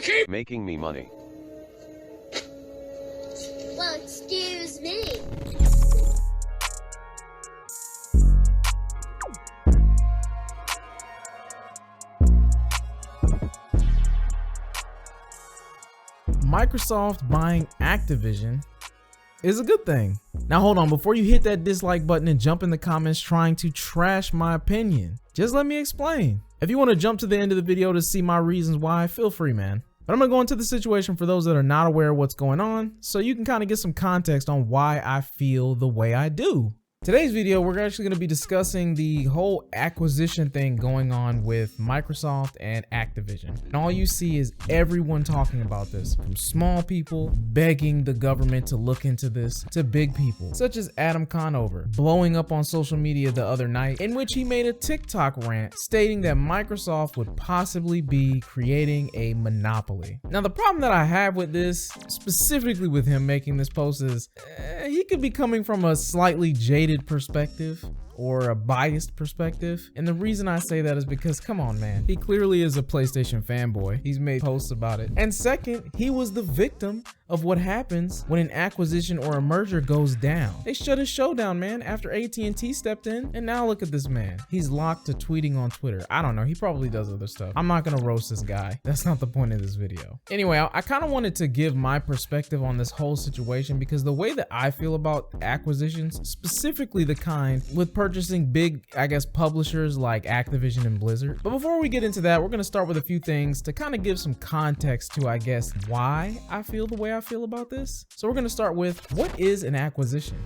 keep making me money. Well, excuse me. Microsoft buying Activision is a good thing. Now hold on, before you hit that dislike button and jump in the comments trying to trash my opinion, just let me explain. If you want to jump to the end of the video to see my reasons why, feel free, man. But I'm gonna go into the situation for those that are not aware of what's going on, so you can kind of get some context on why I feel the way I do. Today's video, we're actually going to be discussing the whole acquisition thing going on with Microsoft and Activision. And all you see is everyone talking about this, from small people begging the government to look into this, to big people, such as Adam Conover, blowing up on social media the other night, in which he made a TikTok rant stating that Microsoft would possibly be creating a monopoly. Now, the problem that I have with this, specifically with him making this post, is he could be coming from a slightly jaded perspective or a biased perspective. And the reason I say that is because, come on, man, he clearly is a PlayStation fanboy. He's made posts about it. And second, he was the victim of what happens when an acquisition or a merger goes down. They shut his show down, man, after AT&T stepped in. And now look at this man. He's locked to tweeting on Twitter. I don't know. He probably does other stuff. I'm not gonna roast this guy. That's not the point of this video. Anyway, I kind of wanted to give my perspective on this whole situation because the way that I feel about acquisitions, specifically the kind with purchasing big, I guess, publishers like Activision and Blizzard. But before we get into that, we're gonna start with a few things to kind of give some context to, I guess, why I feel the way I feel about this. So we're gonna start with, what is an acquisition?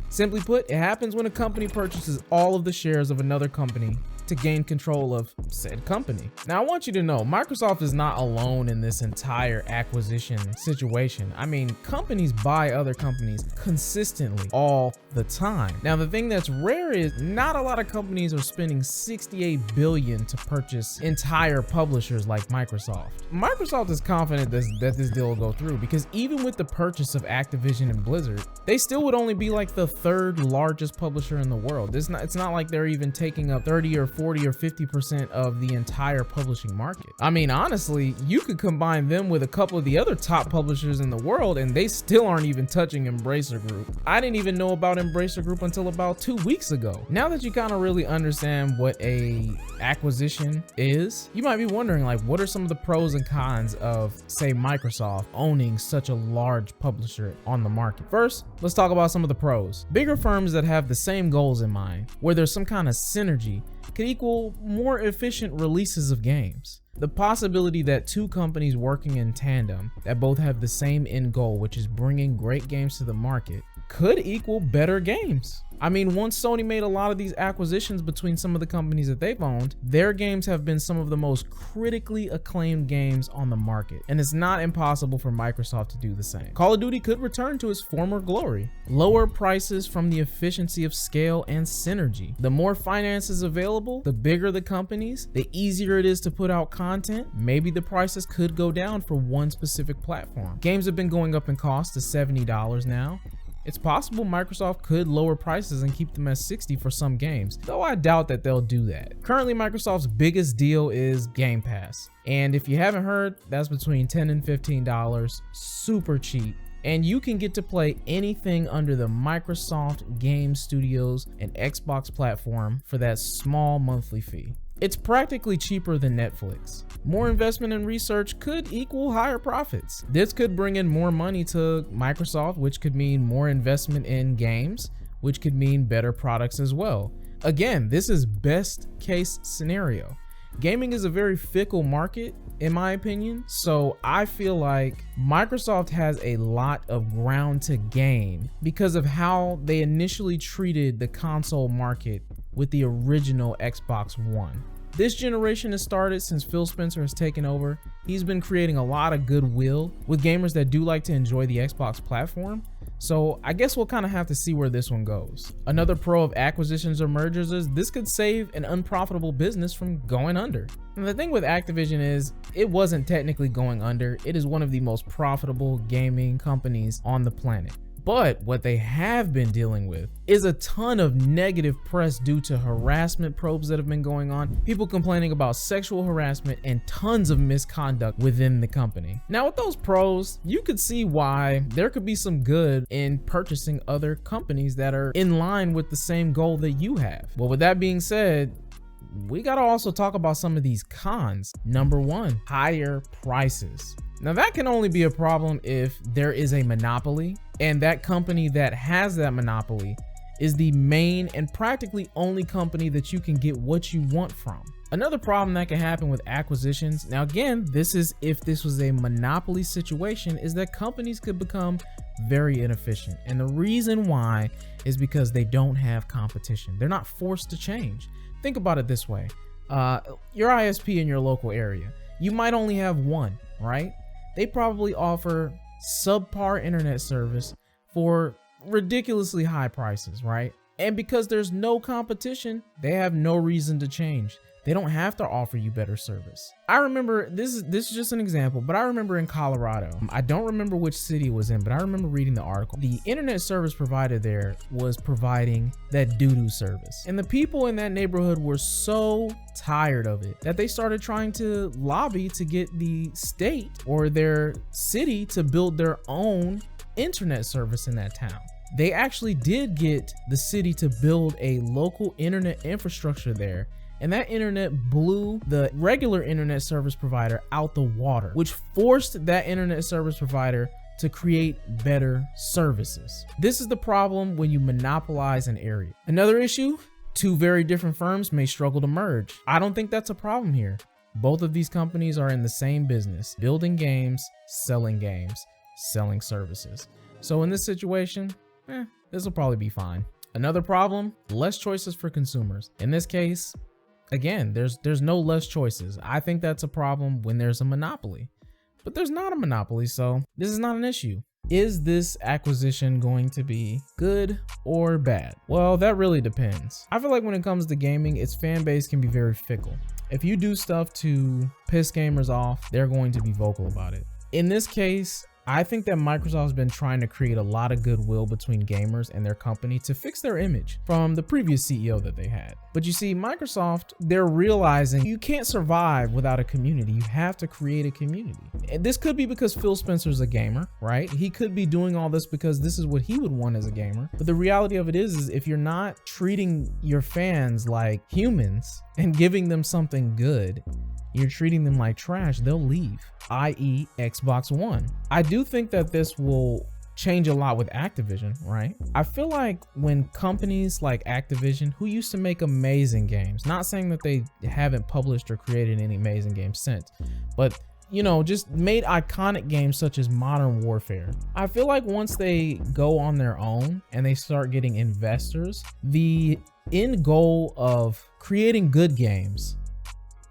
Simply put, it happens when a company purchases all of the shares of another company to gain control of said company. Now, I want you to know, Microsoft is not alone in this entire acquisition situation. I mean, companies buy other companies consistently all the time. Now, the thing that's rare is not a lot of companies are spending $68 billion to purchase entire publishers like Microsoft. Microsoft is confident that this deal will go through because even with the purchase of Activision and Blizzard, they still would only be like the third largest publisher in the world. It's not like they're even taking up 30 or 40 or 50% of the entire publishing market. I mean, honestly, you could combine them with a couple of the other top publishers in the world and they still aren't even touching Embracer Group. I didn't even know about Embracer Group until about 2 weeks ago. Now that you kind of really understand what a acquisition is, you might be wondering, like, what are some of the pros and cons of, say, Microsoft owning such a large publisher on the market? First, let's talk about some of the pros. Bigger firms that have the same goals in mind, where there's some kind of synergy, could equal more efficient releases of games. The possibility that two companies working in tandem that both have the same end goal, which is bringing great games to the market, could equal better games. I mean, once Sony made a lot of these acquisitions between some of the companies that they've owned, their games have been some of the most critically acclaimed games on the market, and it's not impossible for Microsoft to do the same. Call of Duty could return to its former glory. Lower prices from the efficiency of scale and synergy. The more finances available, the bigger the companies, the easier it is to put out content. Maybe the prices could go down for one specific platform. Games have been going up in cost to $70 now. It's possible Microsoft could lower prices and keep them at $60 for some games, though I doubt that they'll do that. Currently, Microsoft's biggest deal is Game Pass. And if you haven't heard, that's between $10 and $15, super cheap. And you can get to play anything under the Microsoft Game Studios and Xbox platform for that small monthly fee. It's practically cheaper than Netflix. More investment in research could equal higher profits. This could bring in more money to Microsoft, which could mean more investment in games, which could mean better products as well. Again, this is best case scenario. Gaming is a very fickle market, in my opinion, so I feel like Microsoft has a lot of ground to gain because of how they initially treated the console market with the original Xbox One. This generation has started since Phil Spencer has taken over. He's been creating a lot of goodwill with gamers that do like to enjoy the Xbox platform. So I guess we'll kind of have to see where this one goes. Another pro of acquisitions or mergers is this could save an unprofitable business from going under. And the thing with Activision is it wasn't technically going under. It is one of the most profitable gaming companies on the planet. But what they have been dealing with is a ton of negative press due to harassment probes that have been going on, people complaining about sexual harassment, and tons of misconduct within the company. Now with those pros, you could see why there could be some good in purchasing other companies that are in line with the same goal that you have. Well, with that being said, we gotta also talk about some of these cons. Number one, higher prices. Now that can only be a problem if there is a monopoly and that company that has that monopoly is the main and practically only company that you can get what you want from. Another problem that can happen with acquisitions, now again, this is if this was a monopoly situation, is that companies could become very inefficient. And the reason why is because they don't have competition. They're not forced to change. Think about it this way. Your ISP in your local area, you might only have one, right? They probably offer subpar internet service for ridiculously high prices, right? And because there's no competition, they have no reason to change. They don't have to offer you better service. I remember, this is just an example, but I remember in Colorado, I don't remember which city it was in, but I remember reading the article. The internet service provider there was providing that doo-doo service. And the people in that neighborhood were so tired of it that they started trying to lobby to get the state or their city to build their own internet service in that town. They actually did get the city to build a local internet infrastructure there, and that internet blew the regular internet service provider out the water, which forced that internet service provider to create better services. This is the problem when you monopolize an area. Another issue, two very different firms may struggle to merge. I don't think that's a problem here. Both of these companies are in the same business, building games, selling services. So in this situation, this will probably be fine. Another problem, less choices for consumers. In this case, again, there's no less choices. I think that's a problem when there's a monopoly, but there's not a monopoly, so this is not an issue. Is this acquisition going to be good or bad? Well, that really depends. I feel like when it comes to gaming, its fan base can be very fickle. If you do stuff to piss gamers off, they're going to be vocal about it. In this case, I think that Microsoft's been trying to create a lot of goodwill between gamers and their company to fix their image from the previous CEO that they had. But you see, Microsoft, they're realizing you can't survive without a community. You have to create a community. And this could be because Phil Spencer's a gamer, right? He could be doing all this because this is what he would want as a gamer. But the reality of it is if you're not treating your fans like humans and giving them something good, you're treating them like trash, they'll leave, i.e. Xbox One. I do think that this will change a lot with Activision, right? I feel like when companies like Activision, who used to make amazing games, not saying that they haven't published or created any amazing games since, but you know, just made iconic games such as Modern Warfare. I feel like once they go on their own and they start getting investors, the end goal of creating good games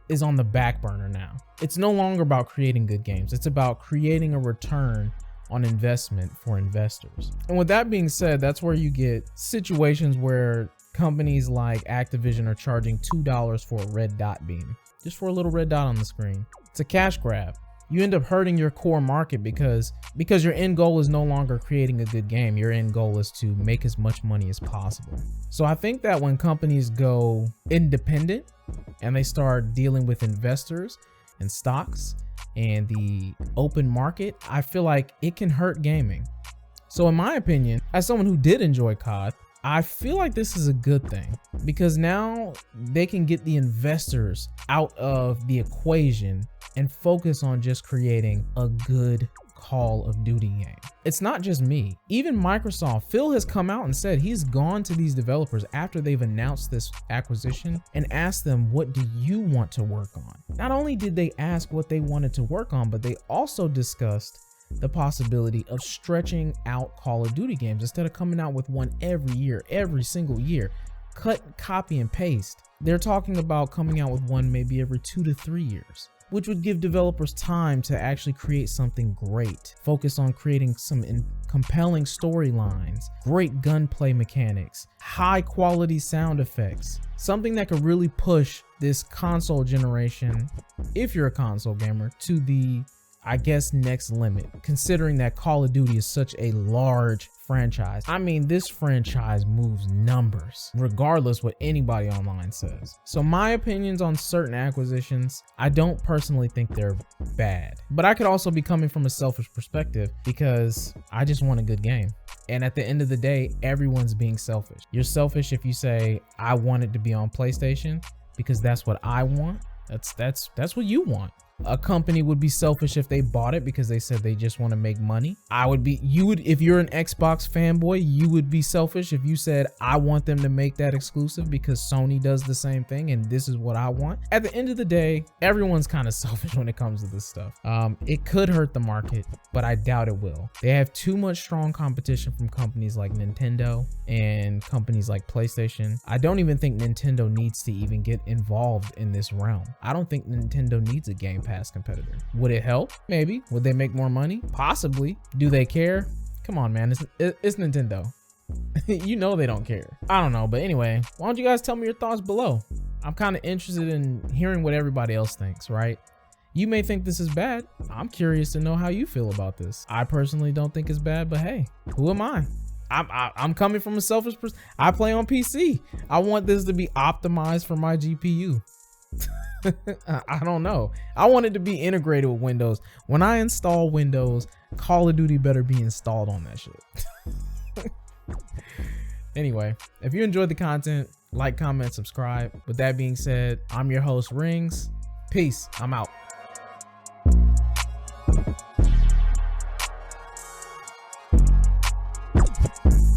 is on the back burner now. It's no longer about creating good games. It's about creating a return on investment for investors. And with that being said, that's where you get situations where companies like Activision are charging $2 for a red dot beam, just for a little red dot on the screen. It's a cash grab. You end up hurting your core market because your end goal is no longer creating a good game. Your end goal is to make as much money as possible. So I think that when companies go independent and they start dealing with investors and stocks and the open market, I feel like it can hurt gaming. So in my opinion, as someone who did enjoy COD, I feel like this is a good thing because now they can get the investors out of the equation and focus on just creating a good Call of Duty game. It's not just me. Even Microsoft, Phil has come out and said he's gone to these developers after they've announced this acquisition and asked them, what do you want to work on? Not only did they ask what they wanted to work on, but they also discussed the possibility of stretching out Call of Duty games instead of coming out with one every year, every single year. Cut, copy, and paste. They're talking about coming out with one maybe every 2 to 3 years, which would give developers time to actually create something great. Focus on creating some compelling storylines, great gunplay mechanics, high quality sound effects, something that could really push this console generation, if you're a console gamer, to the I guess, next limit, considering that Call of Duty is such a large franchise. I mean, this franchise moves numbers, regardless what anybody online says. So my opinions on certain acquisitions, I don't personally think they're bad, but I could also be coming from a selfish perspective because I just want a good game. And at the end of the day, everyone's being selfish. You're selfish if you say, I want it to be on PlayStation because that's what I want. That's what you want. A company would be selfish if they bought it because they said they just want to make money. If you're an Xbox fanboy, you would be selfish if you said, I want them to make that exclusive because Sony does the same thing and this is what I want. At the end of the day, everyone's kind of selfish when it comes to this stuff. It could hurt the market, but I doubt it will. They have too much strong competition from companies like Nintendo and companies like PlayStation. I don't even think Nintendo needs to even get involved in this realm. I don't think Nintendo needs a Game Pass competitor. Would it help? Maybe. Would they make more money? Possibly. Do they care? Come on, man. It's Nintendo. You know they don't care. I don't know, but anyway, why don't you guys tell me your thoughts below? I'm kind of interested in hearing what everybody else thinks, right? You may think this is bad. I'm curious to know how you feel about this. I personally don't think it's bad, but hey, who am I? I'm coming from a selfish person. I play on PC. I want this to be optimized for my GPU. I don't know. I want it to be integrated with Windows. When I install Windows, Call of Duty better be installed on that shit. Anyway, if you enjoyed the content, like, comment, subscribe. With that being said, I'm your host, Rings. Peace. I'm out.